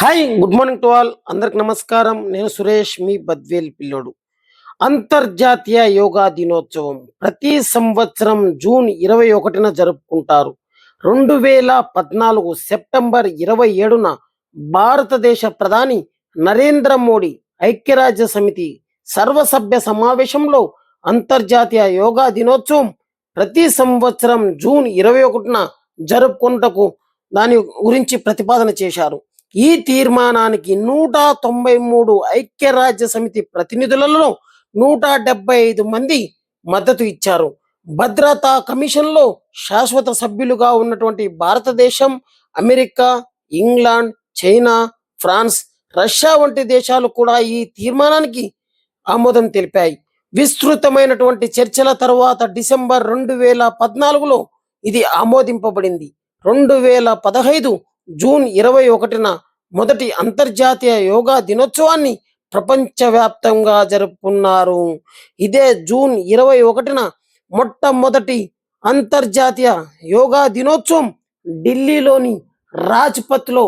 Hi, good morning to all. అందరికి నమస్కారం. నేను సురేష్, మీ బద్వేల్ పిల్లోడు. అంతర్జాతీయ యోగా దినోత్సవం ప్రతి సంవత్సరం జూన్ 21న జరుపుకుంటారు. 2014 సెప్టెంబర్ 27న భారతదేశ ప్రధాని నరేంద్ర మోడీ ఐక్యరాజ్య సమితి సర్వసభ్య సమావేశంలో అంతర్జాతీయ యోగా దినోత్సవం ప్రతి సంవత్సరం జూన్ 21న జరుపుకుంటకు దాని గురించి ప్రతిపాదన చేశారు. ఈ తీర్మానానికి 193 ఐక్యరాజ్య సమితి ప్రతినిధులలో 175 మంది మద్దతు ఇచ్చారు. భద్రతా కమిషన్లో శాశ్వత సభ్యులుగా ఉన్నటువంటి భారతదేశం, America, England, China, France, Russia వంటి దేశాలు కూడా ఈ తీర్మానానికి ఆమోదం తెలిపాయి. విస్తృతమైనటువంటి చర్చల తర్వాత డిసెంబర్ 2014లో ఇది ఆమోదింపబడింది. 2015 జూన్ 21న మొదటి అంతర్జాతీయ యోగా దినోత్సవాన్ని ప్రపంచవ్యాప్తంగా జరుపుకున్నారు. ఇదే జూన్ 21న మొట్టమొదటి అంతర్జాతీయ యోగా దినోత్సవం ఢిల్లీలోని రాజ్పథ్లో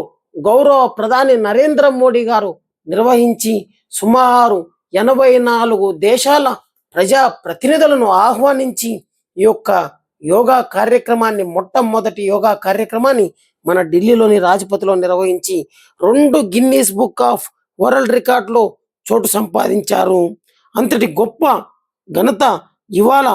గౌరవ ప్రధాని నరేంద్ర మోడీ గారు నిర్వహించి సుమారు 84 దేశాల ప్రజా ప్రతినిధులను ఆహ్వానించి ఈ యొక్క యోగా కార్యక్రమాన్ని మొట్టమొదటి యోగా కార్యక్రమాన్ని మన ఢిల్లీలోని రాజ్పథ్లో నిర్వహించి 2 గిన్నీస్ బుక్ ఆఫ్ వరల్డ్ రికార్డులో చోటు సంపాదించారు. అంతటి గొప్ప ఘనత ఇవాళ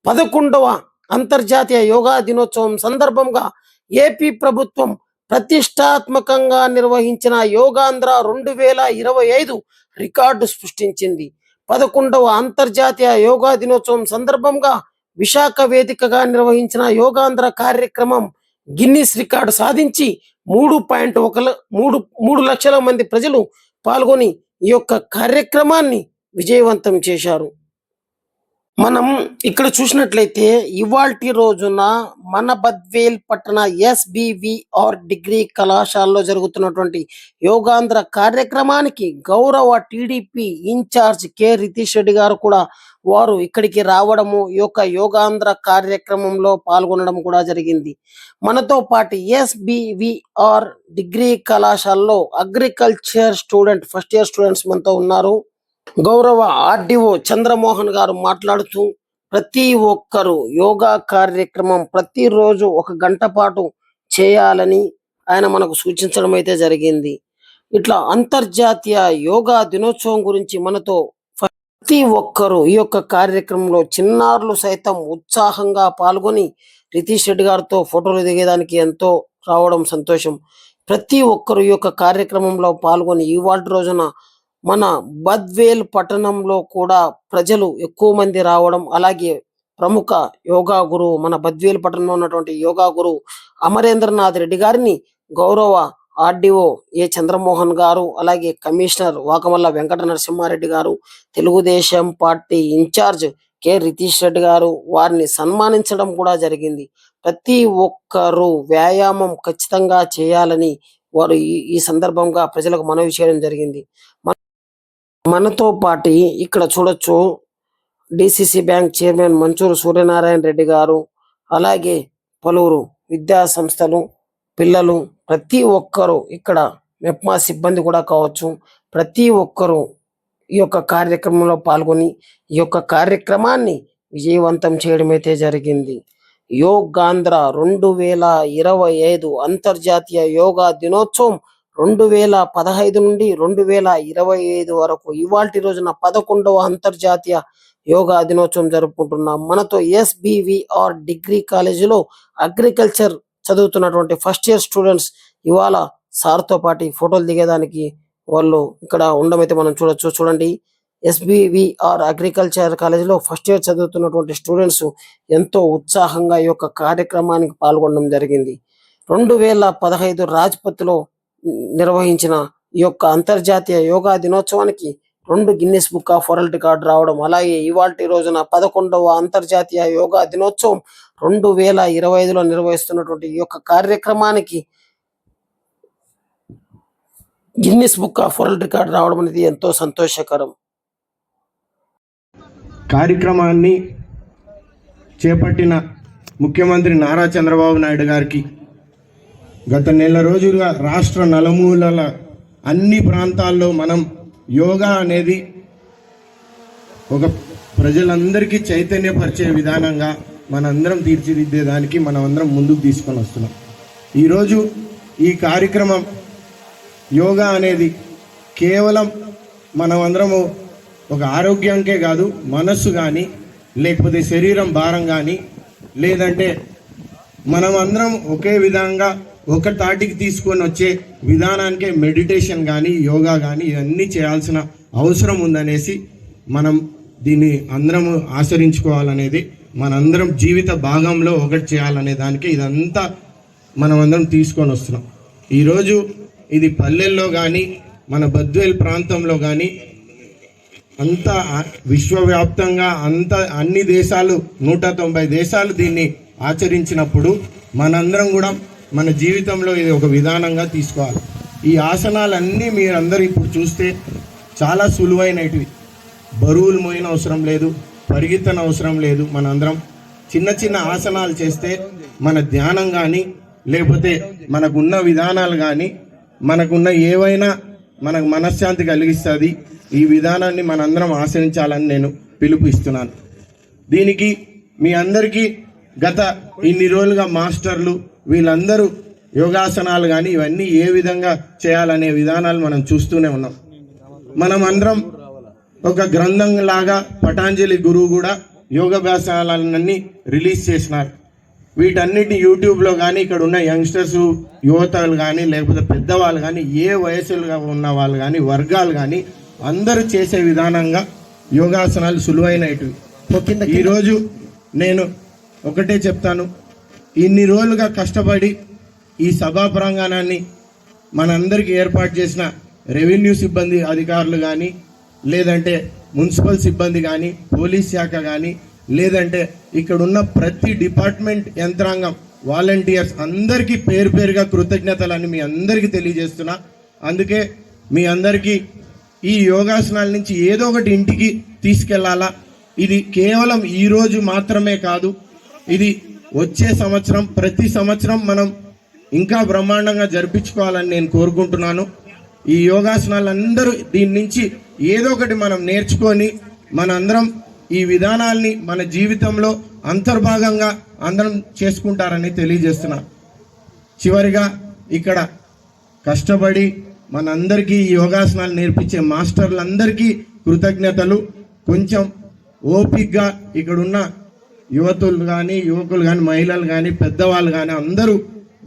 11వ అంతర్జాతీయ యోగా దినోత్సవం సందర్భంగా ఏపీ ప్రభుత్వం ప్రతిష్టాత్మకంగా నిర్వహించిన యోగాంధ్ర 2025 రికార్డు సృష్టించింది. 11వ అంతర్జాతీయ యోగా దినోత్సవం సందర్భంగా విశాఖ వేదికగా నిర్వహించిన యోగాంధ్ర కార్యక్రమం గిన్నిస్ రికార్డు సాధించి 3 లక్షల మంది ప్రజలు పాల్గొని ఈ యొక్క కార్యక్రమాన్ని విజయవంతం చేశారు. మనం ఇక్కడ చూసినట్లయితే ఇవాల్టి రోజున మన బద్వేల్ పట్టణ SBVR డిగ్రీ కళాశాలలో జరుగుతున్నటువంటి యోగాంధ్ర కార్యక్రమానికి గౌరవ టీడీపీ ఇన్ఛార్జ్ కె రితీష్ రెడ్డి గారు కూడా వారు ఇక్కడికి రావడము, ఈ యొక్క యోగాంధ్ర కార్యక్రమంలో పాల్గొనడం కూడా జరిగింది. మనతో పాటు SBVR డిగ్రీ కళాశాలలో agriculture student first year students మనతో ఉన్నారు. గౌరవ ఆర్డీఓ చంద్రమోహన్ గారు మాట్లాడుతూ ప్రతి ఒక్కరూ యోగా కార్యక్రమం ప్రతిరోజు 1 గంట పాటు చేయాలని ఆయన మనకు సూచించడం అయితే జరిగింది. ఇట్లా అంతర్జాతీయ యోగా దినోత్సవం గురించి మనతో ప్రతి ఒక్కరూ ఈ యొక్క కార్యక్రమంలో చిన్నారులు సైతం ఉత్సాహంగా పాల్గొని రితీష్ రెడ్డి గారితో ఫోటోలు దిగేదానికి ఎంతో రావడం సంతోషం. ప్రతి ఒక్కరు ఈ యొక్క కార్యక్రమంలో పాల్గొని ఇవాళ రోజున మన బద్వేల్ పట్టణంలో కూడా ప్రజలు ఎక్కువ మంది రావడం, అలాగే ప్రముఖ యోగా గురువు మన బద్వేల్ పట్టణంలో ఉన్నటువంటి యోగా గురువు అమరేంద్రనాథ్ రెడ్డి గారిని గౌరవ ఆర్డీఓ ఏ చంద్రమోహన్ గారు, అలాగే కమిషనర్ వాకమల్ల వెంకట నరసింహారెడ్డి గారు, తెలుగుదేశం పార్టీ ఇన్ఛార్జ్ కె రితీష్ రెడ్డి గారు వారిని సన్మానించడం కూడా జరిగింది. ప్రతి ఒక్కరూ వ్యాయామం ఖచ్చితంగా చేయాలని వారు ఈ సందర్భంగా ప్రజలకు మనవి చేయడం జరిగింది. మనతో పాటు ఇక్కడ చూడొచ్చు DCC bank chairman Manchuru Suryanarayana Reddy garu, అలాగే పలువురు విద్యా సంస్థలు, పిల్లలు, ప్రతి ఒక్కరూ ఇక్కడ మెప్మా సిబ్బంది కూడా కావచ్చు, ప్రతి ఒక్కరూ ఈ యొక్క కార్యక్రమంలో పాల్గొని ఈ యొక్క కార్యక్రమాన్ని విజయవంతం చేయడం అయితే జరిగింది. యోగాంధ్ర 2025 అంతర్జాతీయ యోగా దినోత్సవం 2015 నుండి 2025 వరకు ఇవాల్టి రోజున 11వ అంతర్జాతీయ యోగా దినోత్సవం జరుపుకుంటున్నాం. మనతో SBVR డిగ్రీ కాలేజీలో అగ్రికల్చర్ చదువుతున్నటువంటి ఫస్ట్ ఇయర్ స్టూడెంట్స్ ఇవాళ సార్తో పాటు ఫోటోలు దిగేదానికి వాళ్ళు ఇక్కడ ఉండమైతే మనం చూడొచ్చు. చూడండి, SBVR అగ్రికల్చర్ కాలేజీలో ఫస్ట్ ఇయర్ చదువుతున్నటువంటి స్టూడెంట్స్ ఎంతో ఉత్సాహంగా ఈ యొక్క కార్యక్రమానికి పాల్గొనడం జరిగింది. 2015 రాజ్పథ్లో నిర్వహించిన ఈ యొక్క అంతర్జాతీయ యోగా దినోత్సవానికి 2 Guinness book of world record రావడం, అలాగే ఇవాల్టి రోజున 11వ అంతర్జాతీయ యోగా దినోత్సవం 2025లో నిర్వహిస్తున్నటువంటి ఈ యొక్క కార్యక్రమానికి Guinness book of world record రావడం అనేది ఎంతో సంతోషకరం. కార్యక్రమాన్ని చేపట్టిన ముఖ్యమంత్రి నారా చంద్రబాబు నాయుడు గారికి గత నెల రోజులుగా రాష్ట్ర నలుమూలల అన్ని ప్రాంతాల్లో మనం యోగా అనేది ఒక ప్రజలందరికీ చైతన్యపరిచే విధానంగా మనందరం తీర్చిదిద్దేదానికి మనం అందరం ముందుకు తీసుకొని వస్తున్నాం. ఈరోజు ఈ కార్యక్రమం యోగా అనేది కేవలం మనమందరము ఒక ఆరోగ్యానికే కాదు, మనస్సు కానీ లేకపోతే శరీరం భారం కానీ లేదంటే మనం అందరం ఒకే విధంగా ఒక తాటికి తీసుకొని వచ్చే విధానానికే మెడిటేషన్ కానీ యోగా కానీ ఇవన్నీ చేయాల్సిన అవసరం ఉందనేసి మనం దీన్ని అందరం ఆచరించుకోవాలనేది, మనందరం జీవిత భాగంలో ఒకటి చేయాలనే దానికి ఇదంతా మనం అందరం తీసుకొని వస్తున్నాం. ఈరోజు ఇది పల్లెల్లో కానీ మన బద్వేల్ ప్రాంతంలో కానీ అంతా విశ్వవ్యాప్తంగా అన్ని దేశాలు 190 దేశాలు దీన్ని ఆచరించినప్పుడు మనందరం కూడా మన జీవితంలో ఇది ఒక విధానంగా తీసుకోవాలి. ఈ ఆసనాలన్నీ మీరందరూ ఇప్పుడు చూస్తే చాలా సులువైనటివి, బరువులు మోయిన అవసరం లేదు, పరిగెత్తన అవసరం లేదు. మనందరం చిన్న చిన్న ఆసనాలు చేస్తే మన ధ్యానం కానీ లేకపోతే మనకున్న విధానాలు కానీ మనకున్న ఏవైనా మనకు మనశ్శాంతి కలిగిస్తుంది. ఈ విధానాన్ని మనందరం ఆచరించాలని నేను పిలుపు ఇస్తున్నాను. దీనికి మీ అందరికీ గత ఇన్ని రోజులుగా మాస్టర్లు వీళ్ళందరూ యోగాసనాలు కానీ ఇవన్నీ ఏ విధంగా చేయాలనే విధానాలు మనం చూస్తూనే ఉన్నాం. మనం అందరం ఒక గ్రంథం లాగా పతాంజలి గురువు కూడా యోగాభ్యాసాలన్నీ రిలీజ్ చేసినారు. వీటన్నిటిని యూట్యూబ్లో కానీ ఇక్కడ ఉన్న యంగ్స్టర్స్ యువతలు కానీ లేకపోతే పెద్దవాళ్ళు కానీ ఏ వయసులుగా ఉన్న వాళ్ళు కానీ వర్గాలు కానీ అందరూ చేసే విధానంగా యోగాసనాలు సులువైనవి. ఈరోజు నేను ఒకటే చెప్తాను, ఇన్ని రోజులుగా కష్టపడి ఈ సభా ప్రాంగణాన్ని మనందరికీ ఏర్పాటు చేసిన రెవెన్యూ సిబ్బంది అధికారులు కానీ లేదంటే మున్సిపల్ సిబ్బంది కానీ పోలీస్ శాఖ కానీ లేదంటే ఇక్కడ ఉన్న ప్రతి డిపార్ట్మెంట్ యంత్రాంగం వాలంటీర్స్ అందరికీ పేరు పేరుగా కృతజ్ఞతలని మీ అందరికీ తెలియజేస్తున్నా. అందుకే మీ అందరికీ ఈ యోగాసనాల నుంచి ఏదో ఒకటి ఇంటికి తీసుకెళ్లాలా. ఇది కేవలం ఈ రోజు మాత్రమే కాదు, ఇది వచ్చే సంవత్సరం ప్రతి సంవత్సరం మనం ఇంకా బ్రహ్మాండంగా జరిపించుకోవాలని నేను కోరుకుంటున్నాను. ఈ యోగాసనాలందరూ దీని నుంచి ఏదో ఒకటి మనం నేర్చుకొని మనందరం ఈ విధానాల్ని మన జీవితంలో అంతర్భాగంగా అందరం చేసుకుంటారని తెలియజేస్తున్నా. చివరిగా ఇక్కడ కష్టపడి మనందరికీ ఈ యోగాసనాలు నేర్పించే మాస్టర్లందరికీ కృతజ్ఞతలు. కొంచెం ఓపికగా ఇక్కడున్న యువతులు కానీ యువకులు కానీ మహిళలు కానీ పెద్దవాళ్ళు కానీ అందరూ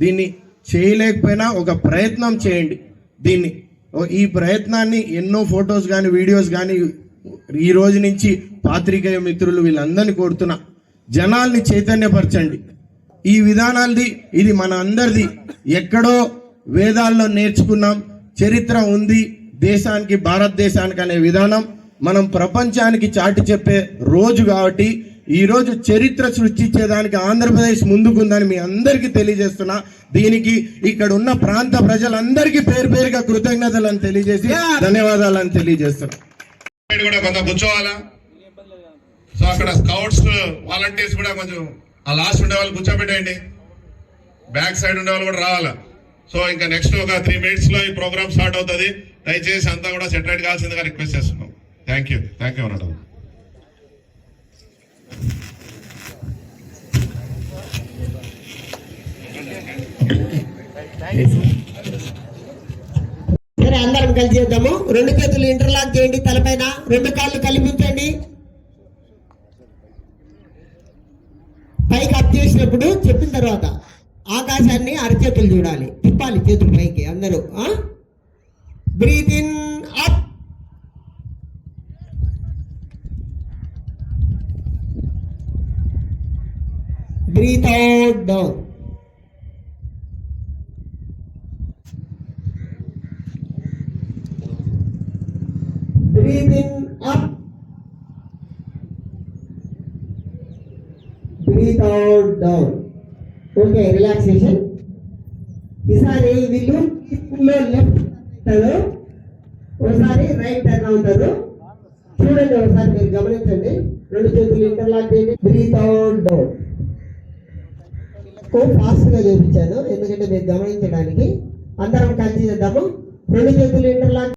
దీన్ని చేయలేకపోయినా ఒక ప్రయత్నం చేయండి. ఈ ప్రయత్నాన్ని ఎన్నో ఫొటోస్ కానీ వీడియోస్ కానీ ఈ రోజు నుంచి పాత్రికేయ మిత్రులు వీళ్ళందరినీ కోరుతున్నా, జనాల్ని చైతన్యపరచండి. ఈ విధానాలది ఇది మన అందరిది, ఎక్కడో వేదాల్లో నేర్చుకున్నాం, చరిత్ర ఉంది దేశానికి భారతదేశానికి అనే విధానం మనం ప్రపంచానికి చాటి చెప్పే రోజు కాబట్టి ఈ రోజు చరిత్ర సృష్టించేదానికి ఆంధ్రప్రదేశ్ ముందుకుందని మీ అందరికీ తెలియజేస్తున్నా. దీనికి ఇక్కడ ఉన్న ప్రాంత ప్రజలందరికీ పేరు పేరుగా కృతజ్ఞతలను తెలియజేసి ధన్యవాదాలను తెలియజేస్తున్నా. కూడా కొంత కూర్చోవాలా. సో అక్కడ స్కౌట్స్ వాలంటీర్స్ కూడా కొంచెం ఆ లాస్ట్ ఉండే వాళ్ళు కూర్చోబెట్టేయండి, బ్యాక్ సైడ్ ఉండే వాళ్ళు కూడా రావాలా. సో ఇంకా నెక్స్ట్ ఒక 3 minutes లో ఈ ప్రోగ్రామ్ స్టార్ట్ అవుతుంది. దయచేసి అంతా కూడా సెటరేట్ కావాల్సిందిగా రిక్వెస్ట్ చేస్తున్నాం. థ్యాంక్ యూ అన్నట్టు. సరే, అందరం కలిసి చేద్దాము. 2 చేతులు ఇంటర్లాక్ చేయండి, తలపైన 2 కాళ్ళు కలిపించండి. పైకి అప్ చేసినప్పుడు చెప్పిన తర్వాత ఆకాశాన్ని అరచేతులు చూడాలి, తిప్పాలి చేతులు పైకి అందరూ. Breathe in up, breathe out down. Breathe in up, breathe out down. Okay, relaxation. ఈసారి వీళ్ళు లెఫ్ట్ అవుతారు, ఒకసారి రైట్ టర్న్ అవుతారు. చూడండి, ఒకసారి మీరు గమనించండి. 2 చేతులు ఇంటర్లాక్ చేయండి. Breath out down. ఫాస్ట్ గా చూపించాను ఎందుకంటే మీరు గమనించడానికి. అందరం కలిసి చేద్దాము. రెండు చేతులు ఇంటర్లాక్